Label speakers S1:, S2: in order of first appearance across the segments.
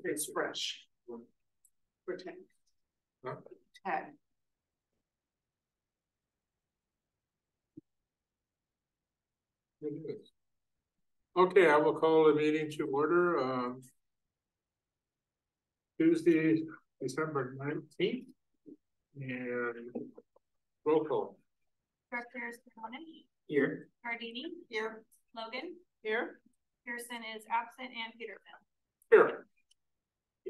S1: It's fresh. For 10.
S2: Huh?
S1: 10.
S2: It is. Okay, I will call the meeting to order. Tuesday, December 19th. And roll call.
S3: Directors Pavone.
S2: Here.
S3: Gardini.
S1: Here.
S3: Logan.
S1: Here.
S3: Pearson is absent and Peterson.
S2: Here.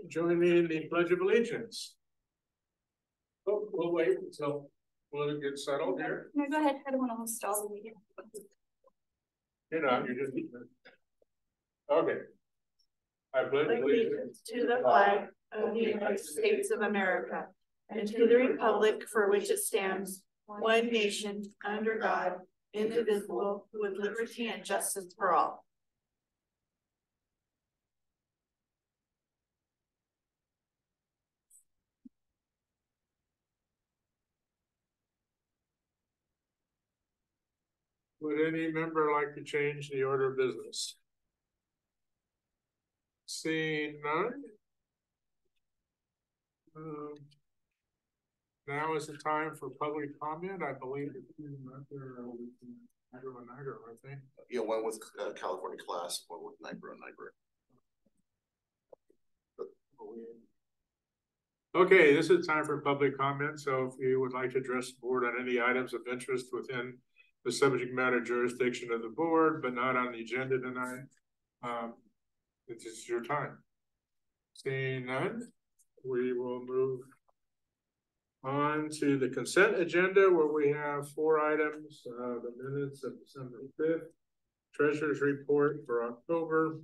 S2: Join me in the Pledge of Allegiance. Oh, we'll wait until we'll get settled here.
S3: No, go ahead. I don't want to stall the meeting.
S2: You're not, you're just. Okay. I pledge allegiance
S4: to the flag of the United States of America and to the republic for which it stands, one nation, under God, indivisible, with liberty and justice for all.
S2: Would any member like to change the order of business? Seeing none. Now is the time for public comment. I believe it's Niagara, I think.
S5: Yeah, one with California class, one with Niagara.
S2: Okay, this is time for public comment. So if you would like to address the board on any items of interest within the subject matter jurisdiction of the board, but not on the agenda tonight, this is your time. Seeing none, we will move on to the consent agenda, where we have 4 items, the minutes of December 5th, treasurer's report for October,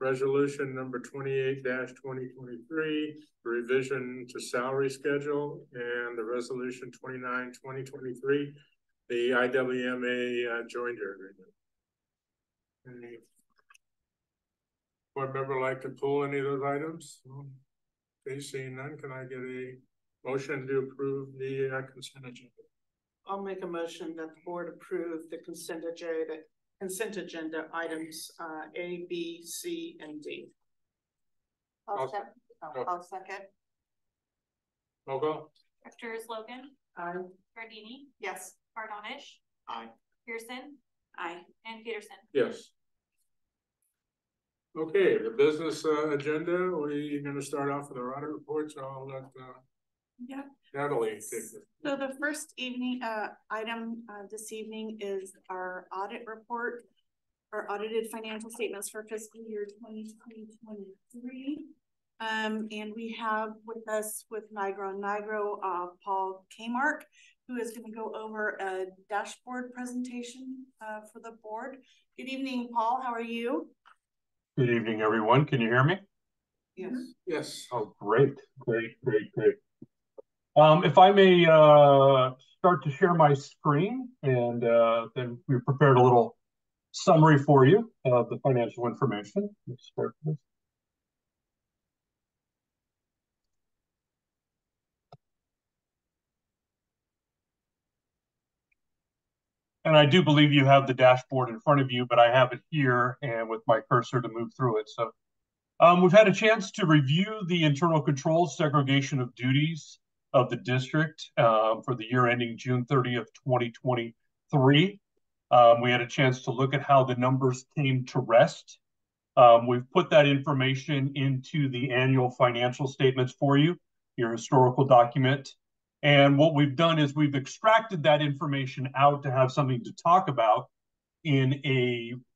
S2: resolution number 28-2023, revision to salary schedule, and the resolution 29-2023, the IWMA joinder agreement. Any board member like to pull any of those items? Okay, seeing none, can I get a motion to approve the consent agenda?
S1: I'll make a motion that the board approve the consent agenda items A, B, C, and D.
S2: I'll
S1: second.
S2: Logo?
S3: Directors Logan.
S1: Aye.
S3: Gardini.
S1: Yes.
S3: Pardonish.
S5: Aye.
S3: Pearson. Aye. And Peterson.
S2: Yes. Okay, the business agenda, we're going to start off with our audit report, so I'll let Natalie take it.
S4: So the first item this evening is our audit report, our audited financial statements for fiscal year 2023. And we have with us with Nigro Paul Kmark, who is going to go over a dashboard presentation for the board. Good evening, Paul. How are you?
S6: Good evening, everyone. Can you hear me?
S1: Yes.
S2: Yes.
S6: Oh, great. If I may start to share my screen, and then we prepared a little summary for you of the financial information. Let's start this. And I do believe you have the dashboard in front of you, but I have it here and with my cursor to move through it. So we've had a chance to review the internal controls segregation of duties of the district for the year ending June 30th, 2023. We had a chance to look at how the numbers came to rest. We've put that information into the annual financial statements for you, your historical document. And what we've done is we've extracted that information out to have something to talk about in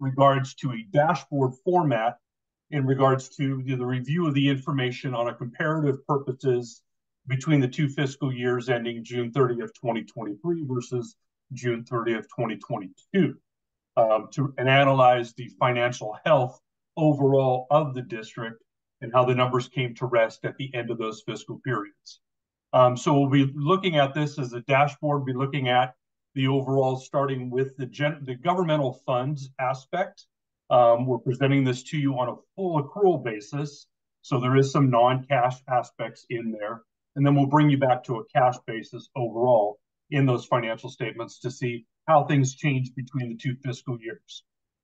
S6: regards to a dashboard format in regards to the review of the information on a comparative purposes between the 2 fiscal years ending June 30th, 2023 versus June 30th, 2022, and analyze the financial health overall of the district and how the numbers came to rest at the end of those fiscal periods. So we'll be looking at this as a dashboard, be looking at the overall, starting with the governmental funds aspect. We're presenting this to you on a full accrual basis. So there is some non-cash aspects in there. And then we'll bring you back to a cash basis overall in those financial statements to see how things change between the 2 fiscal years.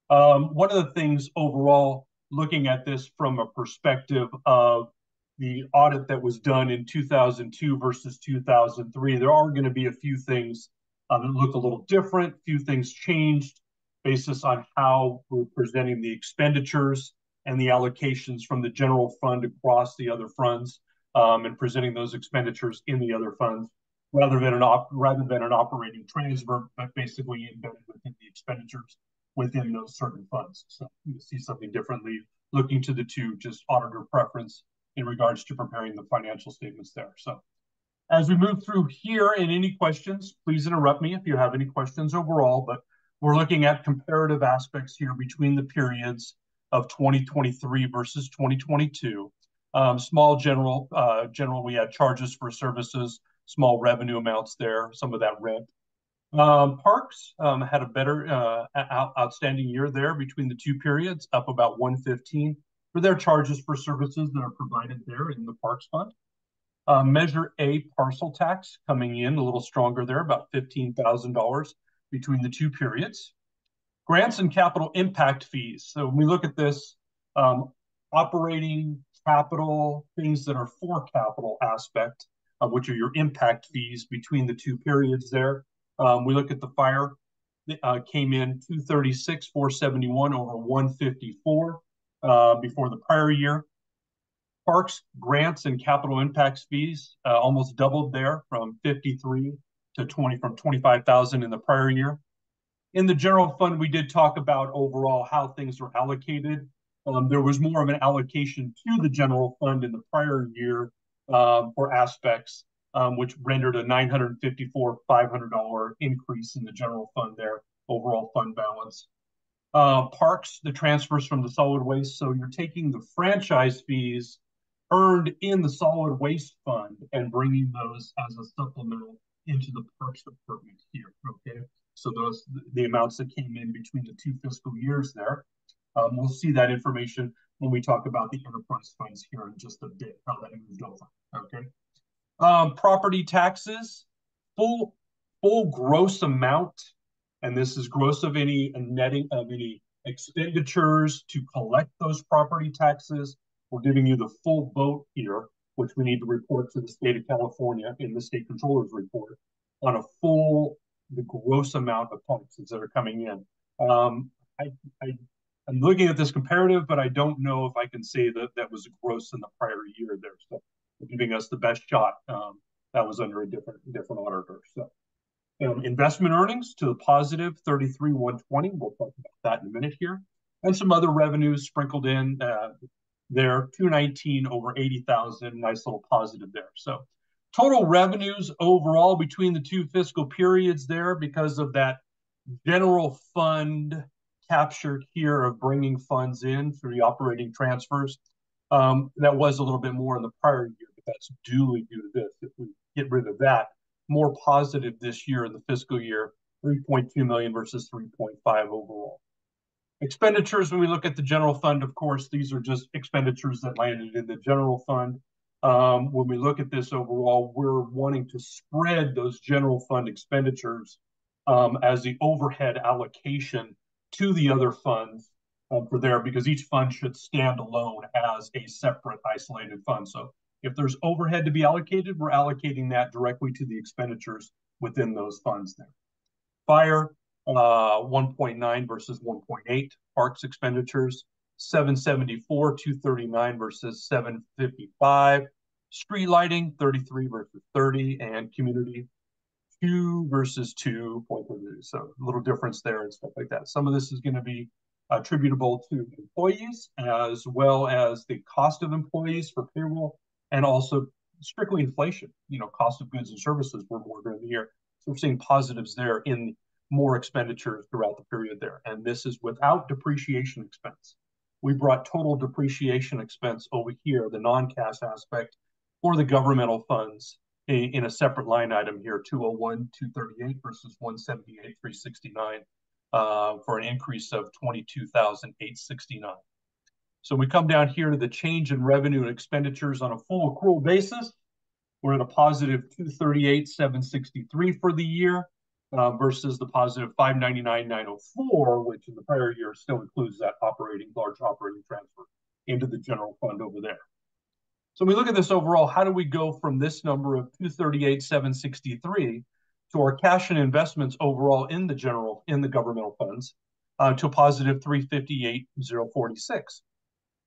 S6: One of the things overall, looking at this from a perspective of the audit that was done in 2002 versus 2003, there are going to be a few things that look a little different. Few things changed basis on how we're presenting the expenditures and the allocations from the general fund across the other funds, and presenting those expenditures in the other funds rather than an operating transfer, but basically embedded within the expenditures within those certain funds. So you see something differently looking to the two, just auditor preference in regards to preparing the financial statements there. So as we move through here, and any questions, please interrupt me if you have any questions overall, but we're looking at comparative aspects here between the periods of 2023 versus 2022. Small general, we had charges for services, small revenue amounts there, some of that rent. Parks had a better outstanding year there between the two periods, up about 115 for their charges for services that are provided there in the Parks Fund. Measure A, parcel tax, coming in a little stronger there, about $15,000 between the two periods. Grants and capital impact fees. So when we look at this, operating capital, things that are for capital aspect, which are your impact fees between the two periods there. We look at the fire, came in 236,471 over 154 before the prior year. Parks, grants, and capital impacts fees almost doubled there from 53 to 25,000 in the prior year. In the general fund, we did talk about overall how things were allocated. There was more of an allocation to the general fund in the prior year for aspects, which rendered a $954,500 increase in the general fund there, overall fund balance. Parks, the transfers from the solid waste. So you're taking the franchise fees earned in the solid waste fund and bringing those as a supplemental into the Parks department here, okay? So those, the amounts that came in between the two fiscal years there. We'll see that information when we talk about the enterprise funds here in just a bit, how that moved over, okay? Property taxes, full gross amount, and this is gross of any netting of any expenditures to collect those property taxes. We're giving you the full vote here, which we need to report to the state of California in the state controller's report on a the gross amount of taxes that are coming in. I'm looking at this comparative, but I don't know if I can say that that was gross in the prior year there. So giving us the best shot. That was under a different auditor. So investment earnings to the positive 33,120. We'll talk about that in a minute here. And some other revenues sprinkled in there, 219 over 80,000. Nice little positive there. So total revenues overall between the two fiscal periods there, because of that general fund captured here of bringing funds in through the operating transfers. That was a little bit more in the prior year, but that's duly due to this. If we get rid of that, more positive this year in the fiscal year, 3.2 million versus 3.5 overall. Expenditures, when we look at the general fund, of course, these are just expenditures that landed in the general fund. When we look at this overall, we're wanting to spread those general fund expenditures as the overhead allocation to the other funds for there, because each fund should stand alone as a separate isolated fund. So if there's overhead to be allocated, we're allocating that directly to the expenditures within those funds there. Fire, 1.9 versus 1.8. Parks expenditures, 774, 239 versus 755. Street lighting, 33 versus 30, and community, 2 versus 2.3. So a little difference there and stuff like that. Some of this is going to be attributable to employees as well as the cost of employees for payroll, and also strictly inflation, cost of goods and services were more during the year. So we're seeing positives there in more expenditures throughout the period there. And this is without depreciation expense. We brought total depreciation expense over here, the non-cash aspect for the governmental funds in a separate line item here, 201, 238 versus 178, 369 for an increase of 22,869. So we come down here to the change in revenue and expenditures on a full accrual basis. We're at a positive 238,763 for the year. versus the positive 599,904, which in the prior year still includes that large operating transfer into the general fund over there. So when we look at this overall, how do we go from this number of 238,763 to our cash and investments overall in the governmental funds to a positive 358,046?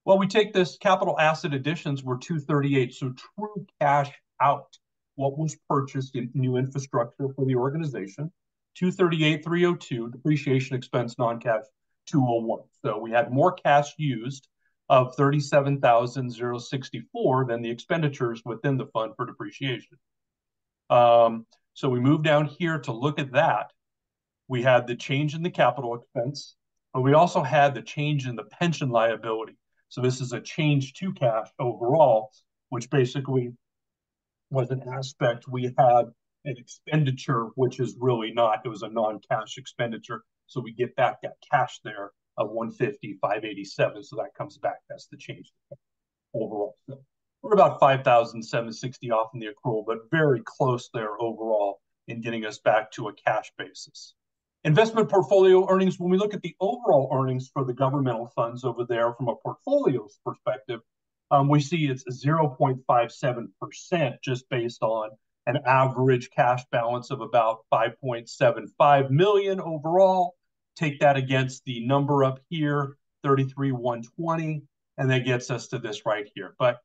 S6: Well, we take this capital asset additions were 238, so true cash out, what was purchased in new infrastructure for the organization, 238,302, depreciation expense non-cash 201. So we had more cash used of 37,064 than the expenditures within the fund for depreciation. So we move down here to look at that. We had the change in the capital expense, but we also had the change in the pension liability. So this is a change to cash overall, which basically was an aspect. We had an expenditure, which is really not, it was a non-cash expenditure. So we get back that cash there of 150,587. So that comes back. That's the change overall. So we're about 5,760 off in the accrual, but very close there overall in getting us back to a cash basis. Investment portfolio earnings, when we look at the overall earnings for the governmental funds over there from a portfolio's perspective, we see it's 0.57% just based on an average cash balance of about 5.75 million overall. Take that against the number up here, 33,120, and that gets us to this right here. But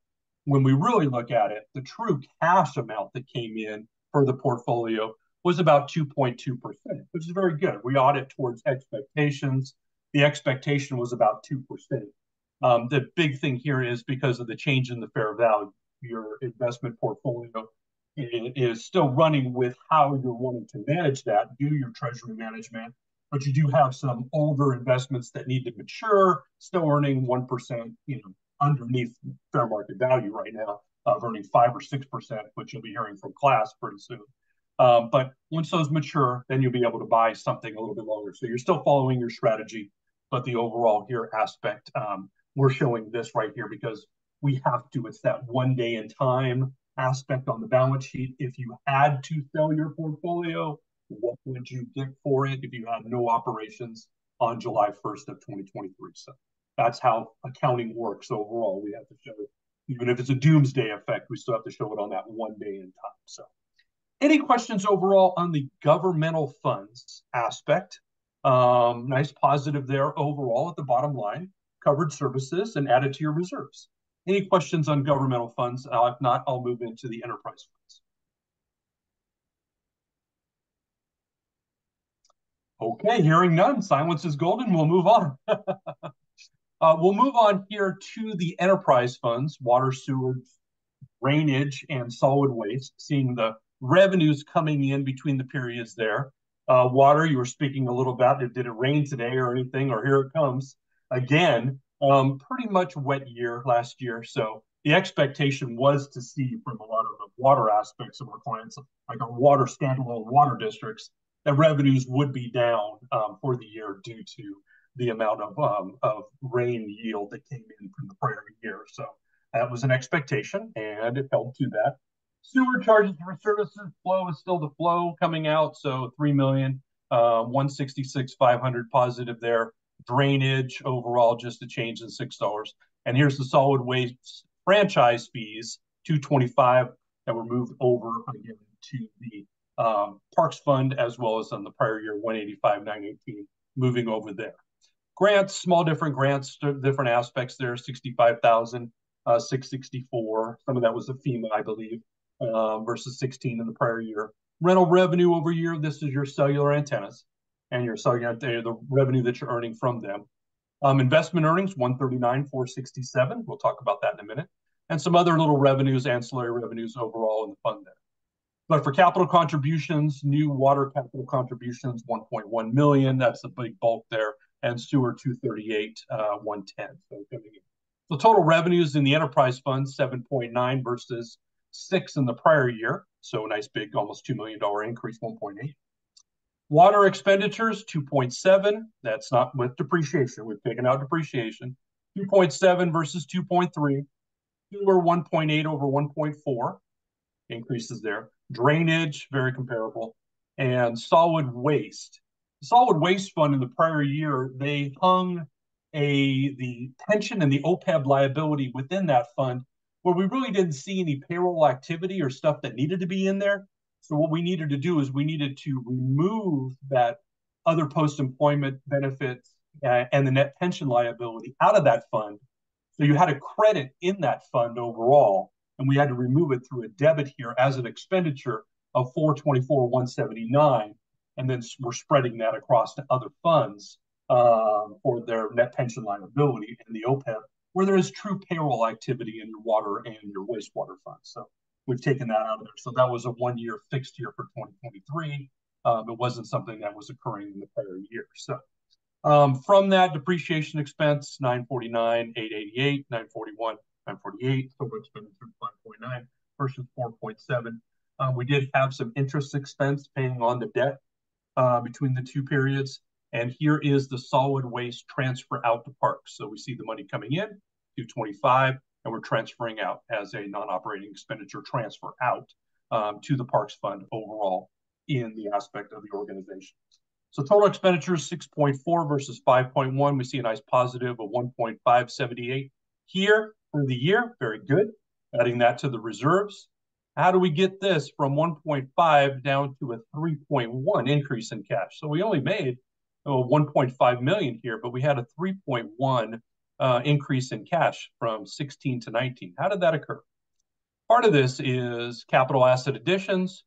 S6: when we really look at it, the true cash amount that came in for the portfolio was about 2.2%, which is very good. We audit towards expectations. The expectation was about 2%. The big thing here is because of the change in the fair value, your investment portfolio is still running with how you're wanting to manage that, do your treasury management, but you do have some older investments that need to mature, still earning 1%, underneath fair market value right now, of earning 5 or 6%, which you'll be hearing from class pretty soon. But once those mature, then you'll be able to buy something a little bit longer. So you're still following your strategy, but the overall here aspect, we're showing this right here because we have to. It's that 1 day in time aspect on the balance sheet. If you had to sell your portfolio, what would you get for it if you had no operations on July 1st of 2023? So that's how accounting works overall. We have to show it, even if it's a doomsday effect, we still have to show it on that 1 day in time. So any questions overall on the governmental funds aspect? Nice positive there overall at the bottom line, covered services and added to your reserves. Any questions on governmental funds? If not, I'll move into the enterprise funds. Okay, hearing none, silence is golden. We'll move on. We'll move on here to the enterprise funds, water, sewer, drainage, and solid waste, seeing the revenues coming in between the periods there. Water, you were speaking a little about, did it rain today or anything, or here it comes again. Pretty much wet year last year. So the expectation was to see from a lot of the water aspects of our clients, like our water standalone water districts, that revenues would be down for the year due to the amount of rain yield that came in from the prior year. So that was an expectation, and it held to that. Sewer charges for services flow is still the flow coming out, so 3,166,500 positive there. Drainage overall just a change in $6. And here's the solid waste franchise fees, 225, that were moved over again to the Parks Fund, as well as on the prior year 185,918 moving over there. Grants, small different grants, different aspects there, 65,664. Some of that was the FEMA, I believe, versus 16 in the prior year. Rental revenue over year, this is your cellular antennas and your cellular, the revenue that you're earning from them. Investment earnings, 139,467. We'll talk about that in a minute. And some other little revenues, ancillary revenues overall in the fund there. But for capital contributions, new water capital contributions, 1.1 million. That's the big bulk there. And sewer, 238, 110. So coming in. So total revenues in the enterprise fund, 7.9 versus 6 in the prior year. So a nice big, almost $2 million increase, 1.8. Water expenditures, 2.7. That's not with depreciation. We've taken out depreciation. 2.7 versus 2.3. Sewer, 1.8 over 1.4. Increases there. Drainage, very comparable. and solid waste. The solid waste fund in the prior year, they hung the pension and the OPEB liability within that fund, where we really didn't see any payroll activity or stuff that needed to be in there. So what we needed to do is we needed to remove that other post-employment benefits and the net pension liability out of that fund. So you had a credit in that fund overall, and we had to remove it through a debit here as an expenditure of $424,179, and then we're spreading that across to other funds for their net pension liability and the OPEB, where there is true payroll activity in your water and your wastewater funds. So we've taken that out of there. So that was a 1 year fixed year for 2023. It wasn't something that was occurring in the prior year. So from that depreciation expense, 949, 888, 941, 948, total expenditure 5.9 versus 4.7. We did have some interest expense paying on the debt between the two periods. And here is the solid waste transfer out to parks. So we see the money coming in, 225, and we're transferring out as a non-operating expenditure transfer out to the parks fund overall in the aspect of the organization. So total expenditures 6.4 versus 5.1. We see a nice positive of 1.578 here for the year. Very good. Adding that to the reserves. How do we get this from 1.5 down to a 3.1 increase in cash? So we only made 1.5 million here, but we had a 3.1 increase in cash from 16 to 19. How did that occur? Part of this is capital asset additions,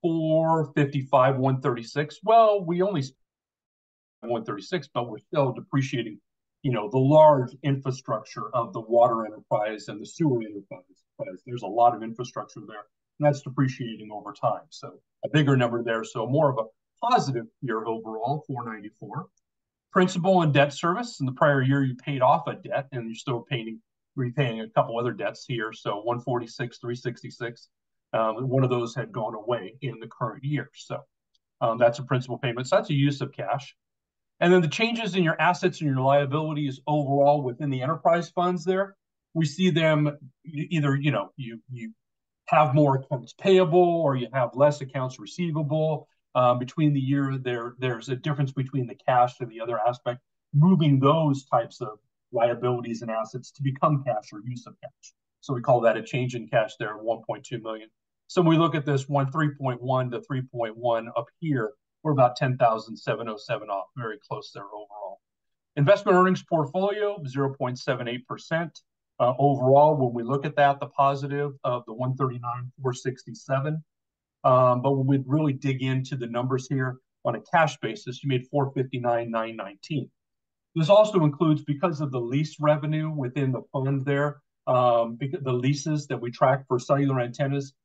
S6: 455, 136. Well, we only 136, but we're still depreciating, you know, the large infrastructure of the water enterprise and the sewer enterprise. There's a lot of infrastructure there, and that's depreciating over time. So a bigger number there. So more of a positive year overall, 494. Principal and debt service. In the prior year, you paid off a debt, and you're still repaying a couple other debts here. So 146, 366. One of those had gone away in the current year. So that's a principal payment. So that's a use of cash. And then the changes in your assets and your liabilities overall within the enterprise funds there, we see them either, you know, you have more accounts payable or you have less accounts receivable. Between the year, there's a difference between the cash and the other aspect, moving those types of liabilities and assets to become cash or use of cash. So we call that a change in cash there, 1.2 million. So when we look at this 3.1 to 3.1 up here, we're about 10,707 off, very close there overall. Investment earnings portfolio, 0.78%. Overall, when we look at that, the positive of the 139,467. But when we really dig into the numbers here on a cash basis, you made 459,919. This also includes, because of the lease revenue within the fund there, the leases that we track for cellular antennas.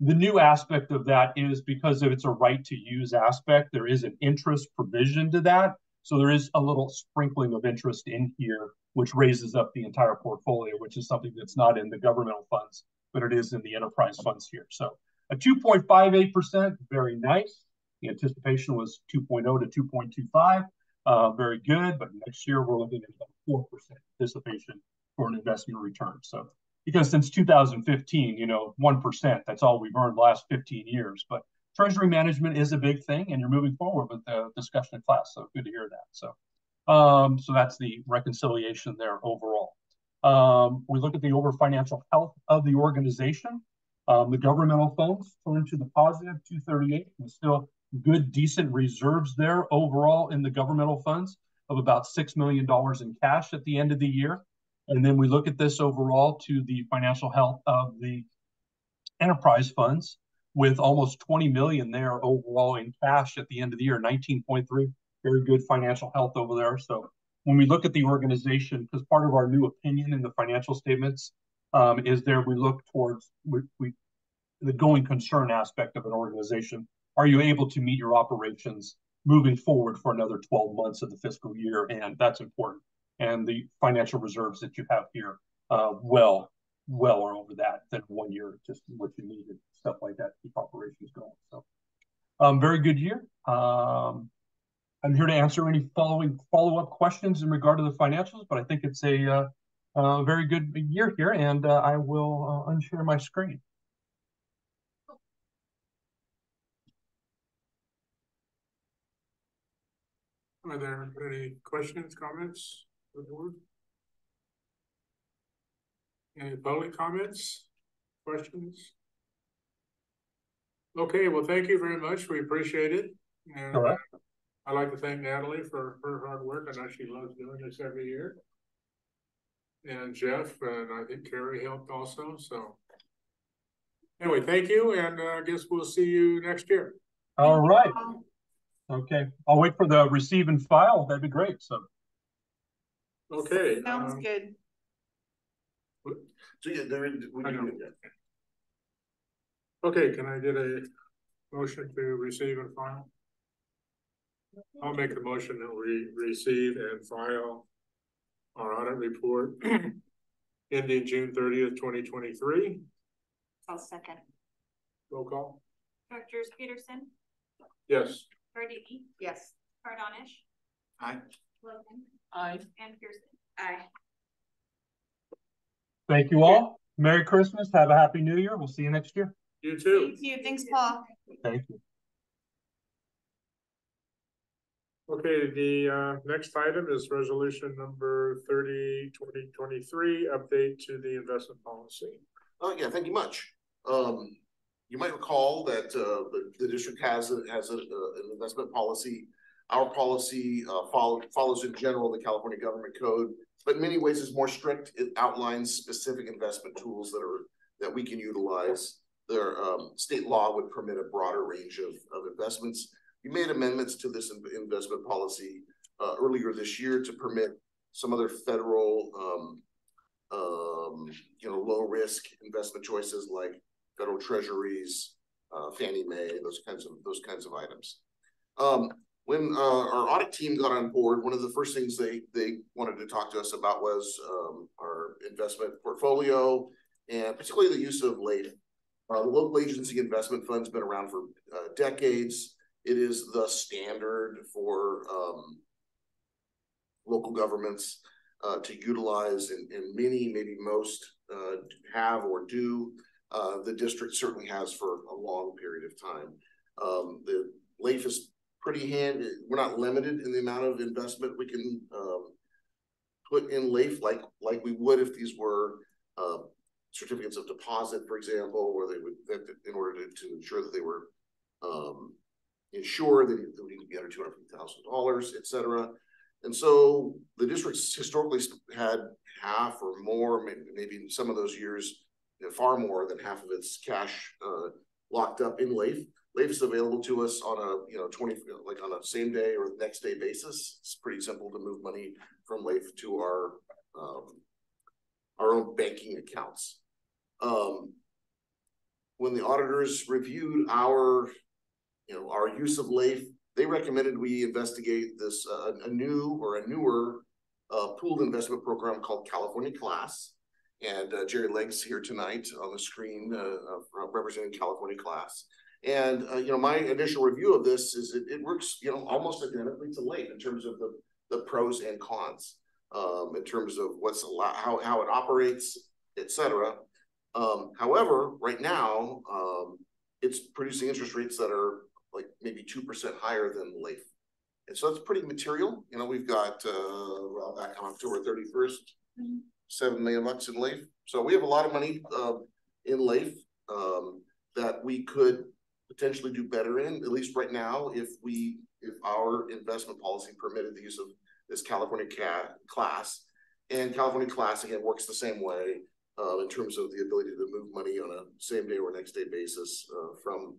S6: The new aspect of that is because if it's a right to use aspect, there is an interest provision to that. So there is a little sprinkling of interest in here, which raises up the entire portfolio, which is something that's not in the governmental funds, but it is in the enterprise funds here. So a 2.58%, very nice. The anticipation was 2.0 to 2.25, very good. But next year we're looking at about 4% anticipation for an investment return. So because since 2015, you know, 1%, that's all we've earned the last 15 years. But treasury management is a big thing, and you're moving forward with the discussion in class. So good to hear that. So, so that's the reconciliation there overall. We look at the overall financial health of the organization. The governmental funds turn to the positive 238, with still good, decent reserves there overall in the governmental funds of about $6 million in cash at the end of the year. And then we look at this overall to the financial health of the enterprise funds with almost 20 million there overall in cash at the end of the year, 19.3, very good financial health over there. So when we look at the organization, because part of our new opinion in the financial statements is there, we look towards the going concern aspect of an organization. Are you able to meet your operations moving forward for another 12 months of the fiscal year? And that's important. And the financial reserves that you have here, well are over that than 1 year, just what you needed, stuff like that to keep operations going. So very good year. I'm here to answer any follow-up questions in regard to the financials, but I think it's a very good year here, and I will unshare my screen.
S2: Are there any questions, comments for the board? Any public comments, questions? Okay, well, thank you very much. We appreciate it. And I'd like to thank Natalie for her hard work. I know she loves doing this every year. And Jeff, and I think Carrie helped also. So anyway, thank you. And I guess we'll see you next year.
S6: All right. Okay. I'll wait for the receive and file. That'd be great. So.
S2: Okay.
S4: Sounds good.
S5: So yeah,
S2: okay, can I get a motion to receive and file? I'll make the motion that we receive and file our audit report ending June 30th, 2023.
S4: I'll second.
S2: Roll call.
S3: Directors Peterson,
S2: Yes.
S3: Gardini,
S4: Yes.
S3: Cardonish,
S5: Aye.
S3: Logan,
S1: Aye.
S3: and Pearson.
S4: Aye.
S6: Thank you all. Merry Christmas. Have a happy New Year. We'll see you next year.
S2: You too.
S4: Thank you. Thanks, Paul.
S6: Thank you.
S2: Okay, the next item is resolution number 30, 2023, update to the investment policy.
S5: Yeah, thank you much. You might recall that the district has an investment policy. Our policy follows in general the California Government Code, but in many ways is more strict. It outlines specific investment tools that we can utilize. Their state law would permit a broader range of investments. We made amendments to this investment policy earlier this year to permit some other federal, low risk investment choices like federal treasuries, Fannie Mae, those kinds of items. When our audit team got on board, one of the first things they wanted to talk to us about was our investment portfolio, and particularly the use of LAIF. The local agency investment fund's been around for decades. It is the standard for local governments to utilize, and many, maybe most, have or do. The district certainly has for a long period of time. The LAIF is pretty handy. We're not limited in the amount of investment we can put in LAIF like we would if these were certificates of deposit, for example, where they would, in order to ensure that they were insured, they need to be under $250,000, et cetera. And so the districts historically had half or more, maybe in some of those years, far more than half of its cash locked up in LAIF. LAIF is available to us on a on a same day or next day basis. It's pretty simple to move money from LAIF to our own banking accounts. When the auditors reviewed our use of LAIF, they recommended we investigate this a newer pooled investment program called California Class. And Jerry Legg's here tonight on the screen representing California Class. And my initial review of this is it works almost identically to LAIF in terms of the pros and cons, in terms of what's allowed, how it operates, etc. However, right now it's producing interest rates that are like maybe 2% higher than LAIF, and so it's pretty material. We've got back on October 31st. $7 million in LAIF. So we have a lot of money in LAIF that we could potentially do better in, at least right now, if our investment policy permitted the use of this California Class. And California Class, again, works the same way in terms of the ability to move money on a same day or next day basis from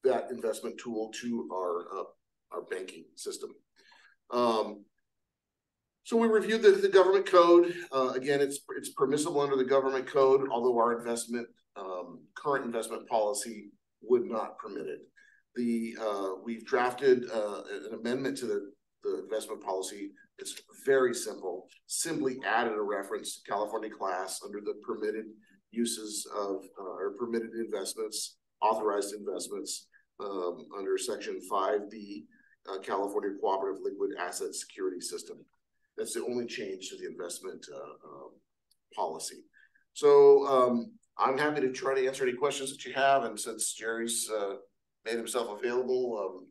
S5: that investment tool to our banking system. So we reviewed the government code. Again, it's permissible under the government code, although our current investment policy would not permit it. We've drafted an amendment to the investment policy. It's very simple. Simply added a reference to California Class under the permitted uses of or permitted investments, authorized investments under Section 5B, California Cooperative Liquid Asset Security System. That's the only change to the investment policy. So I'm happy to try to answer any questions that you have. And since Jerry's made himself available, I'm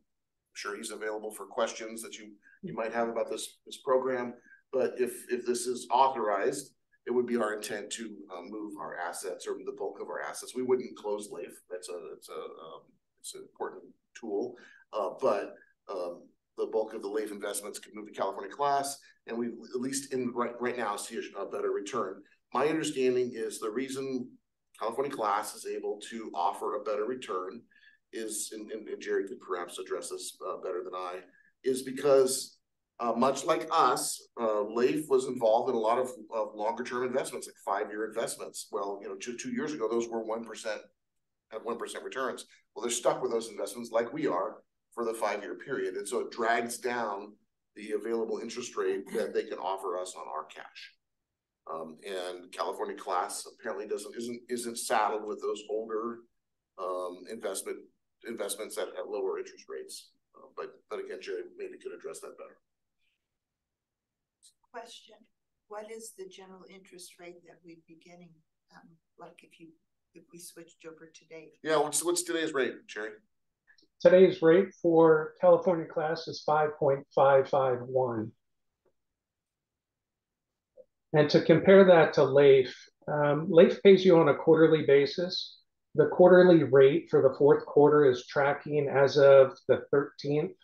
S5: sure he's available for questions that you you might have about this program. But if this is authorized, it would be our intent to move our assets, or the bulk of our assets. We wouldn't close LAIF. It's an important tool, but the bulk of the LAIF investments could move to California Class, and we at least right now see a better return. My understanding is the reason California Class is able to offer a better return is, and Jerry could perhaps address this better than I, is because much like us, LAIF was involved in a lot of longer term investments, like 5-year investments. Well, 2 years ago, those were 1% at 1% returns. Well, they're stuck with those investments like we are for the 5-year period. And so it drags down the available interest rate that they can offer us on our cash. And California Class apparently isn't saddled with those older investments at lower interest rates. But again, Jerry maybe could address that better.
S7: Question: what is the general interest rate that we'd be getting? Like if we switched over today? Yeah,
S5: what's today's rate, Jerry?
S8: Today's rate for California Class is 5.551. And to compare that to LAIF, LAIF pays you on a quarterly basis. The quarterly rate for the fourth quarter is tracking as of the 13th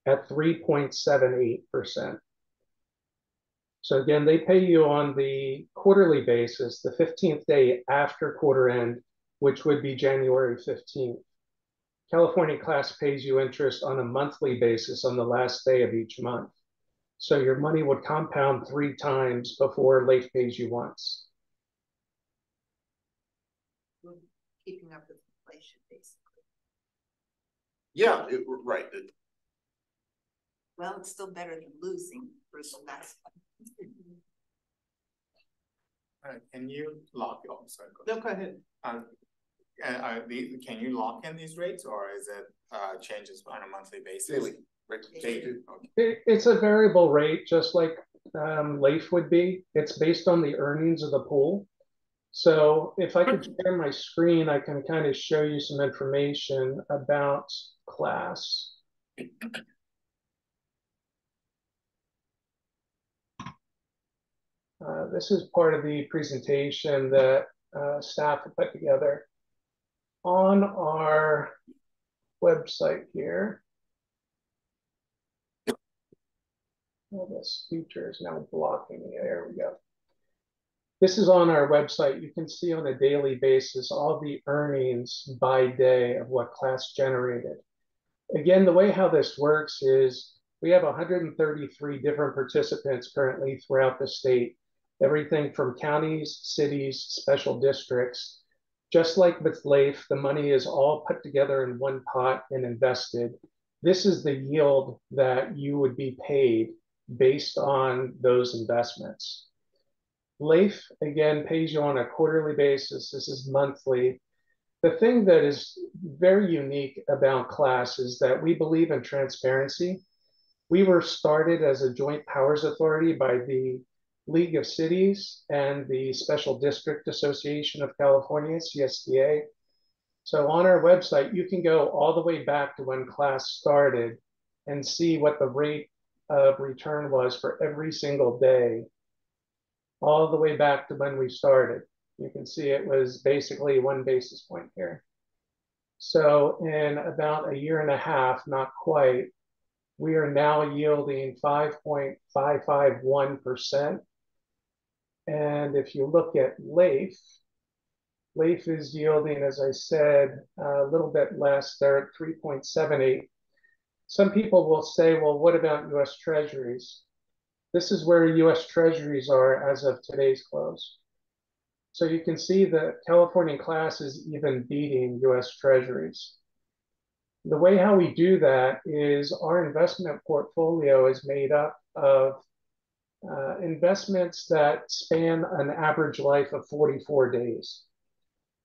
S8: at 3.78%. So again, they pay you on the quarterly basis, the 15th day after quarter end, which would be January 15th. California Class pays you interest on a monthly basis on the last day of each month. So your money would compound 3 times before LAIF pays you once.
S7: Keeping up with inflation, basically.
S5: Yeah, right.
S7: Well, it's still better than losing for the last one.
S9: Can you lock? Oh, sorry.
S1: No, go ahead.
S9: Can you lock in these rates, or is it changes on a monthly basis?
S5: Daily.
S9: Daily.
S8: Okay. It's a variable rate, just like LAIF would be. It's based on the earnings of the pool. So if I could share my screen, I can kind of show you some information about Class. This is part of the presentation that staff have put together on our website here. Oh, this feature is now blocking me. There we go. This is on our website. You can see on a daily basis all the earnings by day of what Class generated. Again, the way how this works is we have 133 different participants currently throughout the state. Everything from counties, cities, special districts. Just like with LAIF, the money is all put together in one pot and invested. This is the yield that you would be paid based on those investments. LAIF, again, pays you on a quarterly basis. This is monthly. The thing that is very unique about Class is that we believe in transparency. We were started as a joint powers authority by the League of Cities and the Special District Association of California, CSDA. So on our website, you can go all the way back to when Class started and see what the rate of return was for every single day, all the way back to when we started. You can see it was basically 1 basis point here. So in about a year and a half, not quite, we are now yielding 5.551%. And if you look at LAIF, LAIF is yielding, as I said, a little bit less. They're at 3.78. Some people will say, well, what about U.S. Treasuries? This is where U.S. Treasuries are as of today's close. So you can see that California Class is even beating U.S. Treasuries. The way how we do that is our investment portfolio is made up of investments that span an average life of 44 days.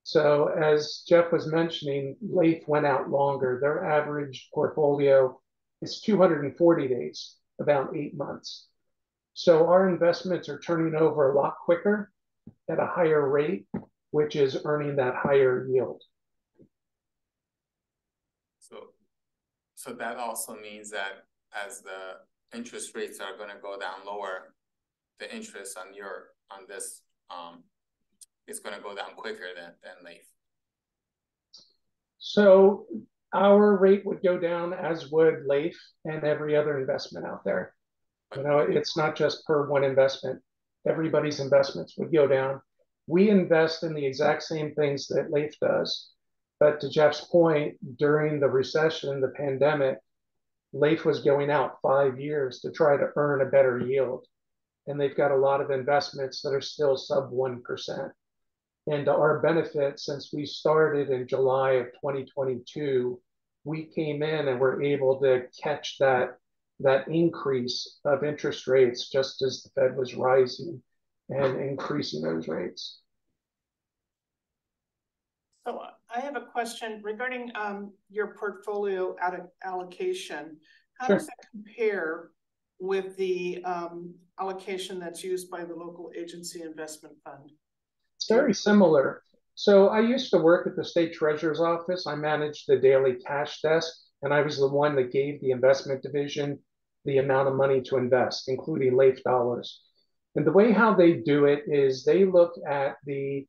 S8: So as Jeff was mentioning, LAIF went out longer. Their average portfolio is 240 days, about 8 months. So our investments are turning over a lot quicker at a higher rate, which is earning that higher yield.
S9: So that also means that as the interest rates are gonna go down lower, the interest on this, is gonna go down quicker than LAIF.
S8: So our rate would go down, as would LAIF and every other investment out there. You know, it's not just per one investment. Everybody's investments would go down. We invest in the exact same things that LAIF does. But to Jeff's point, during the recession, the pandemic, LAIF was going out 5 years to try to earn a better yield. And they've got a lot of investments that are still sub 1%. And to our benefit, since we started in July of 2022, we came in and were able to catch that increase of interest rates just as the Fed was rising and increasing those rates.
S1: So I have a question regarding your portfolio allocation. How does that compare with the allocation that's used by the local agency investment fund?
S8: It's very similar. So I used to work at the state treasurer's office. I managed the daily cash desk, and I was the one that gave the investment division the amount of money to invest, including LAIF dollars. And the way how they do it is they look at the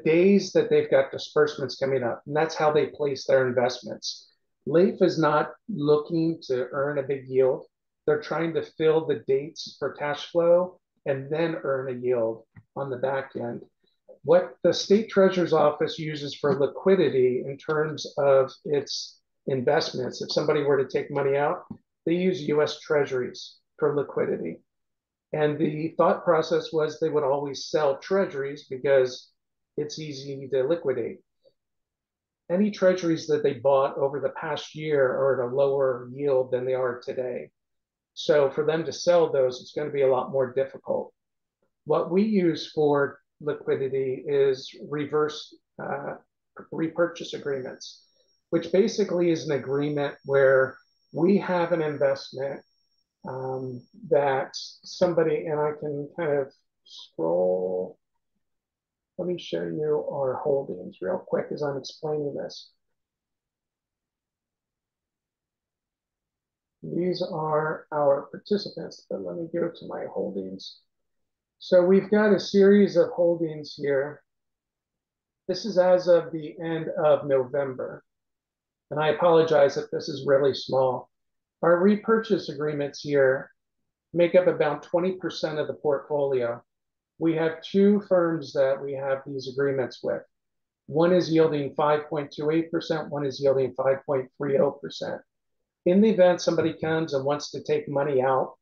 S8: days that they've got disbursements coming up, and that's how they place their investments. LAIF is not looking to earn a big yield. They're trying to fill the dates for cash flow and then earn a yield on the back end. What the state treasurer's office uses for liquidity in terms of its investments, if somebody were to take money out, they use US Treasuries for liquidity. And the thought process was they would always sell treasuries because it's easy to liquidate. Any treasuries that they bought over the past year are at a lower yield than they are today. So for them to sell those, it's going to be a lot more difficult. What we use for liquidity is reverse repurchase agreements, which basically is an agreement where we have an investment that somebody, and I can kind of scroll. Let me show you our holdings real quick as I'm explaining this. These are our participants, but let me go to my holdings. So we've got a series of holdings here. This is as of the end of November. And I apologize if this is really small. Our repurchase agreements here make up about 20% of the portfolio. We have two firms that we have these agreements with. One is yielding 5.28%, one is yielding 5.30%. In the event somebody comes and wants to take money out,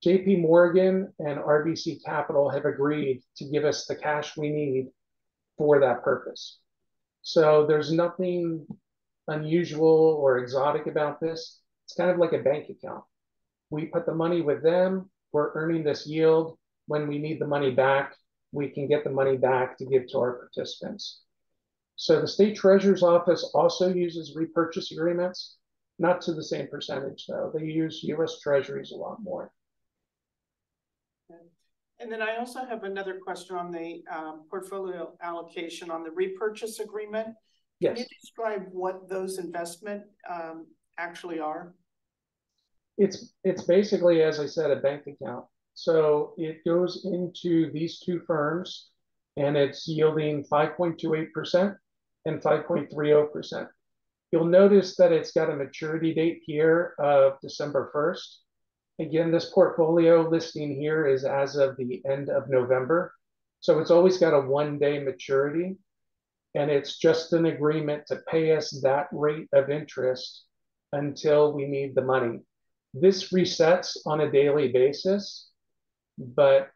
S8: JP Morgan and RBC Capital have agreed to give us the cash we need for that purpose. So there's nothing unusual or exotic about this. It's kind of like a bank account. We put the money with them, we're earning this yield. When we need the money back, we can get the money back to give to our participants. So the state treasurer's office also uses repurchase agreements, not to the same percentage though. They use US Treasuries a lot more.
S1: And then I also have another question on the portfolio allocation on the repurchase agreement. Can you describe what those investment actually are?
S8: It's basically, as I said, a bank account. So it goes into these two firms and it's yielding 5.28% and 5.30%. You'll notice that it's got a maturity date here of December 1st. Again, this portfolio listing here is as of the end of November. So it's always got a one-day maturity, and it's just an agreement to pay us that rate of interest until we need the money. This resets on a daily basis, but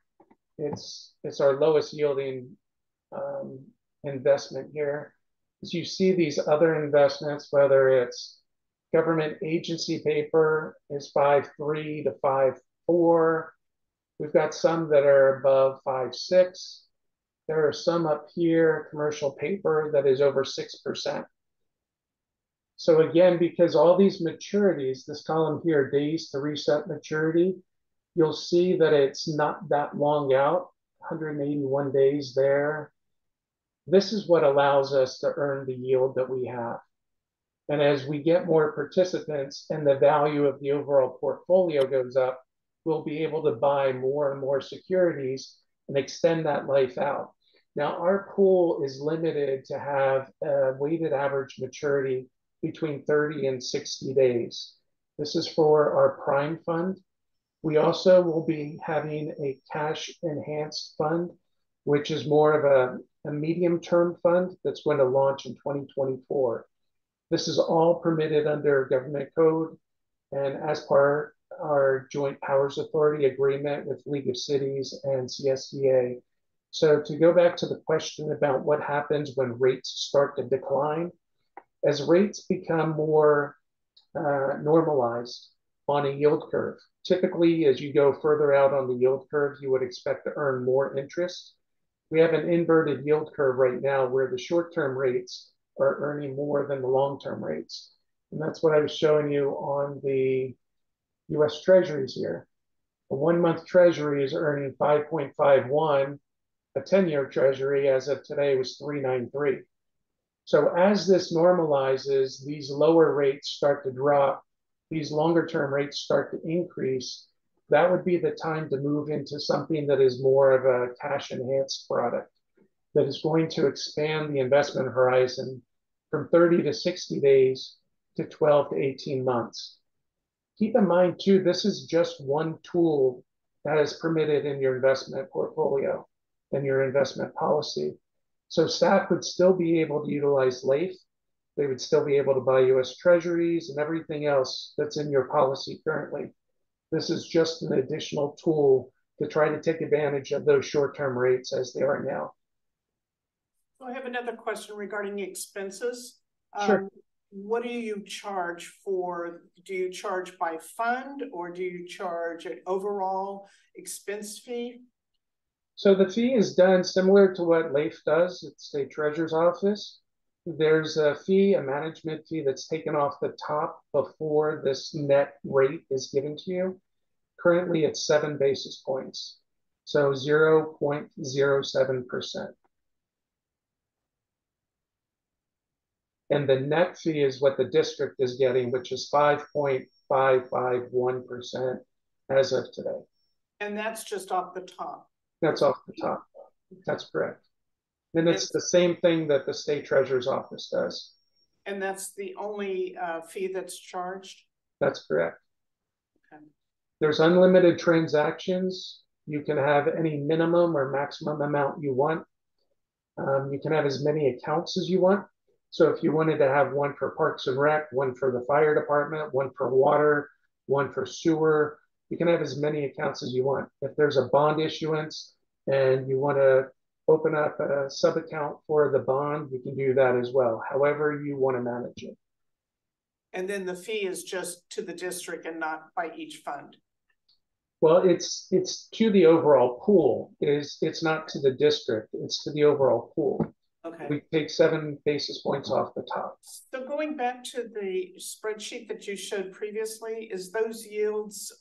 S8: it's our lowest yielding investment here. As you see these other investments, whether it's government agency paper is 5.3 to 5.4. We've got some that are above 5.6. There are some up here, commercial paper, that is over 6%. So again, because all these maturities, this column here, days to reset maturity, you'll see that it's not that long out, 181 days there. This is what allows us to earn the yield that we have. And as we get more participants and the value of the overall portfolio goes up, we'll be able to buy more and more securities and extend that life out. Now, our pool is limited to have a weighted average maturity between 30 and 60 days. This is for our prime fund. We also will be having a cash enhanced fund, which is more of a medium-term fund that's going to launch in 2024. This is all permitted under government code and as part our joint powers authority agreement with League of Cities and CSDA. So to go back to the question about what happens when rates start to decline, as rates become more normalized on a yield curve, typically as you go further out on the yield curve, you would expect to earn more interest. We have an inverted yield curve right now where the short-term rates are earning more than the long-term rates. And that's what I was showing you on the US Treasuries here. A 1-month Treasury is earning 5.51. A 10-year Treasury as of today was 3.93. So as this normalizes, these lower rates start to drop, these longer term rates start to increase. That would be the time to move into something that is more of a cash enhanced product that is going to expand the investment horizon from 30 to 60 days to 12 to 18 months. Keep in mind too, this is just one tool that is permitted in your investment portfolio and your investment policy. So staff would still be able to utilize LAIF. They would still be able to buy US Treasuries and everything else that's in your policy currently. This is just an additional tool to try to take advantage of those short-term rates as they are now.
S1: So I have another question regarding the expenses.
S8: Sure.
S1: What do you charge for? Do you charge by fund or do you charge an overall expense fee?
S8: So the fee is done similar to what LAIF does at State Treasurer's Office. There's a fee, a management fee that's taken off the top before this net rate is given to you. Currently it's 7 basis points, so 0.07%. And the net fee is what the district is getting, which is 5.551% as of today.
S1: And that's just off the top.
S8: That's off the top. That's correct. And it's the same thing that the State Treasurer's Office does.
S1: And that's the only fee that's charged?
S8: That's correct.
S1: Okay.
S8: There's unlimited transactions. You can have any minimum or maximum amount you want. You can have as many accounts as you want. So if you wanted to have one for Parks and Rec, one for the fire department, one for water, one for sewer, you can have as many accounts as you want. If there's a bond issuance and you want to open up a sub account for the bond, you can do that as well, however you want to manage it.
S1: And then the fee is just to the district and not by each fund?
S8: Well, it's to the overall pool. It's not to the district, it's to the overall pool.
S1: Okay.
S8: We take 7 basis points off the top.
S1: So going back to the spreadsheet that you showed previously, is those yields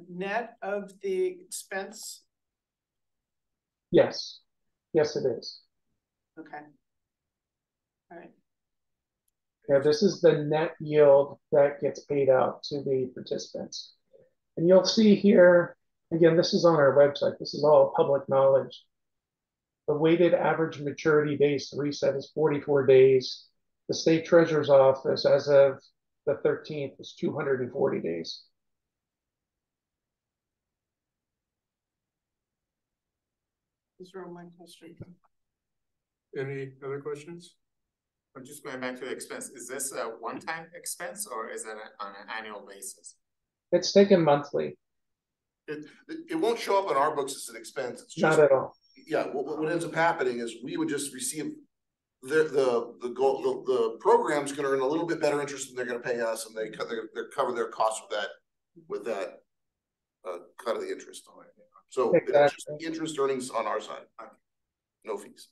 S1: net of the expense?
S8: Yes. Yes, it is.
S1: Okay. All right.
S8: Yeah, this is the net yield that gets paid out to the participants. And you'll see here, again, this is on our website. This is all public knowledge. The weighted average maturity days to reset is 44 days. The State Treasurer's Office, as of the 13th, is 240 days.
S1: Those are all my questions.
S2: Any other questions?
S9: I'm just going back to the expense. Is this a one-time expense or is it on an annual basis?
S8: It's taken monthly.
S5: It won't show up on our books as an expense. It's just,
S8: not at all.
S5: Yeah, what ends up happening is we would just receive the program's going to earn a little bit better interest than they're going to pay us, and they cover their costs with that cut of the interest on it. So
S8: Exactly.
S5: it's just interest earnings on our side, no fees.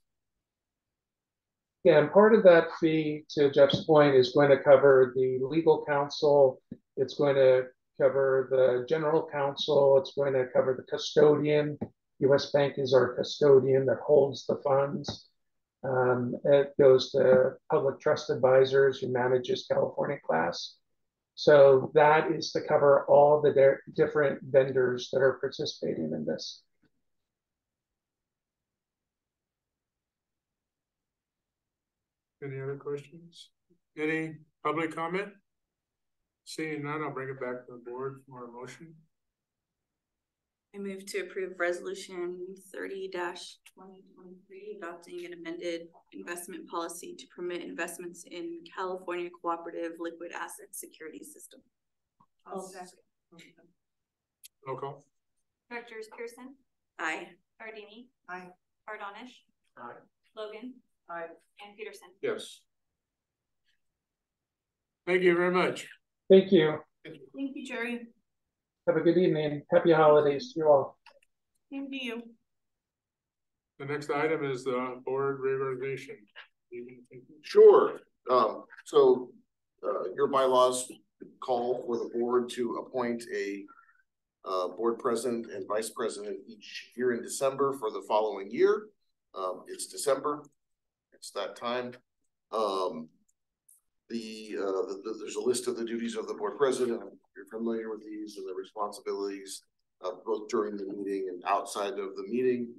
S8: Yeah, and part of that fee, to Jeff's point, is going to cover the legal counsel. It's going to cover the general counsel. It's going to cover the custodian. US Bank is our custodian that holds the funds. It goes to Public Trust Advisors, who manages California Class. So that is to cover all the different vendors that are participating in this.
S2: Any other questions? Any public comment? Seeing none, I'll bring it back to the board for a motion.
S10: I move to approve resolution 30-2023, adopting an amended investment policy to permit investments in California Cooperative Liquid Asset Security System.
S2: Roll call.
S3: Directors Pearson,
S10: Aye.
S3: Giardini,
S7: Aye.
S3: Bardonish,
S2: Aye.
S3: Logan,
S1: Aye.
S3: and Peterson.
S2: Yes. Thank you very much.
S8: Thank you.
S4: Thank you, Jerry.
S8: Have a good evening. Happy holidays to you all.
S4: Same to you.
S2: The next item is the board reorganization.
S5: Sure. Your bylaws call for the board to appoint a board president and vice president each year in December for the following year. It's December. It's that time. There's a list of the duties of the board president. You're familiar with these and the responsibilities both during the meeting and outside of the meeting.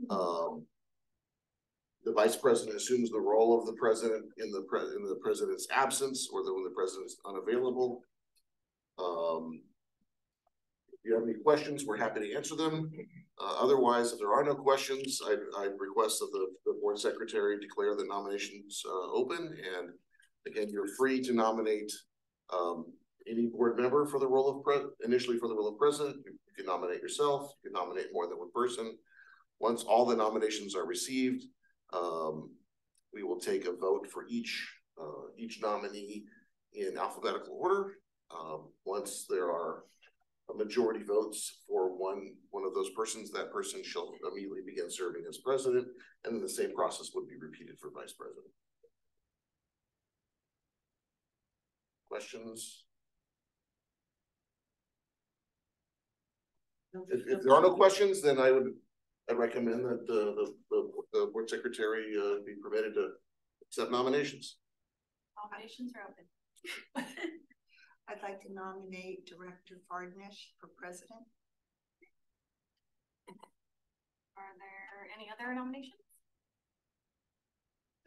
S5: The vice president assumes the role of the president in the president's absence or when the president is unavailable. If you have any questions, we're happy to answer them. Otherwise, if there are no questions, I'd request that the board secretary declare the nominations open. And again, you're free to nominate any board member for the role of initially for the role of president. You can nominate yourself. You can nominate more than one person. Once all the nominations are received, we will take a vote for each nominee in alphabetical order. Once there are a majority votes for one of those persons, that person shall immediately begin serving as president, and then the same process would be repeated for vice president. Questions? If there are no questions, then I recommend that the board secretary be permitted to accept nominations.
S3: Nominations are open.
S7: I'd like to nominate Director Bardonish for president.
S3: Are there any other nominations?